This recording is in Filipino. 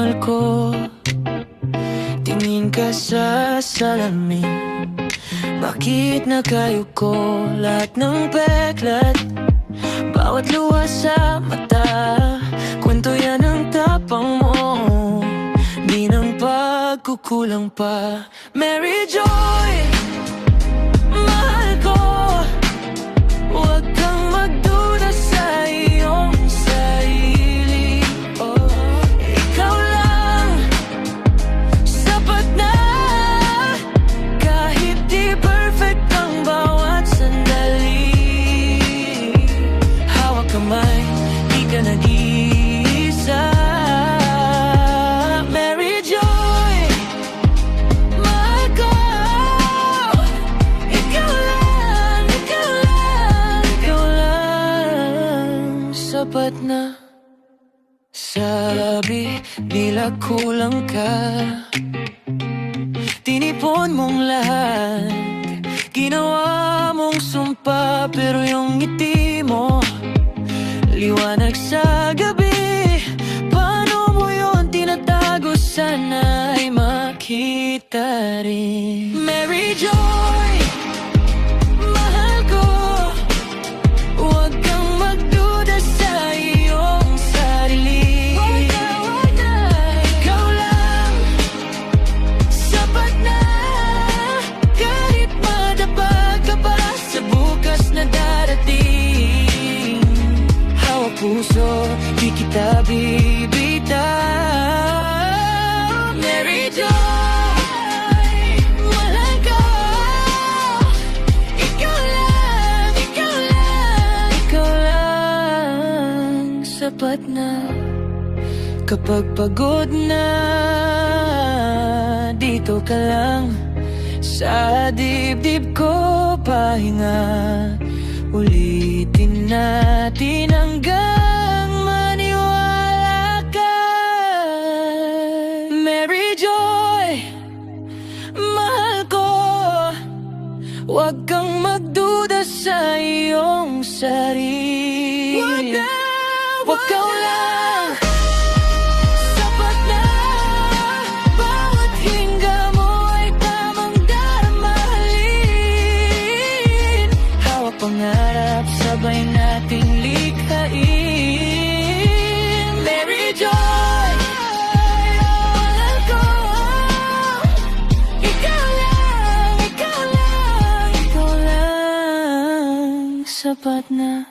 mahal ko. Tingin ka sa salamin, bakit nakayuko? Lahat ng peklat, bawat luha sa mata, kwento yan ang tapang mo, di ng pagkukulang pa. Mary Joy, mahal ko, huwag kang magduda sa iyong sarili. Oh, ikaw lang, sapat na. Kahit di perfect ang bawat sandali, hawak kamay, di ka nag-iisa. Mary Joy, mahal ko, ikaw lang, ikaw lang, ikaw lang, sapat na. Sabi nila kulang ka, tinipon mong lahat, ginawa mong sumpa, pero yung ngiti mo liwanag sa gabi. Paano mo yun tinatago? Sana ay makita rin. Mary Joy, mahal ko, huwag kang magduda sa iyong sarili. Ikaw lang, sapat na. Kahit madapag ka pa sa bukas na darating, hawak puso, di kita bibitaw. Mary Joy, mahal ko, ikaw lang, ikaw lang, ikaw lang, sapat na. Kapag pagod na, dito ka lang, sa dibdib ko pahinga. Ulitin natin hanggang maniwala ka. Mary Joy, mahal ko, huwag kang magduda sa iyong sarili. Huwag kang lang, sapat na. Bawat hinga mo ay tamang daramahalin. Hawak pangarap, sabay nating likhain. Mary Joy, mahal ko, ikaw lang, ikaw lang, ikaw lang, sapat na.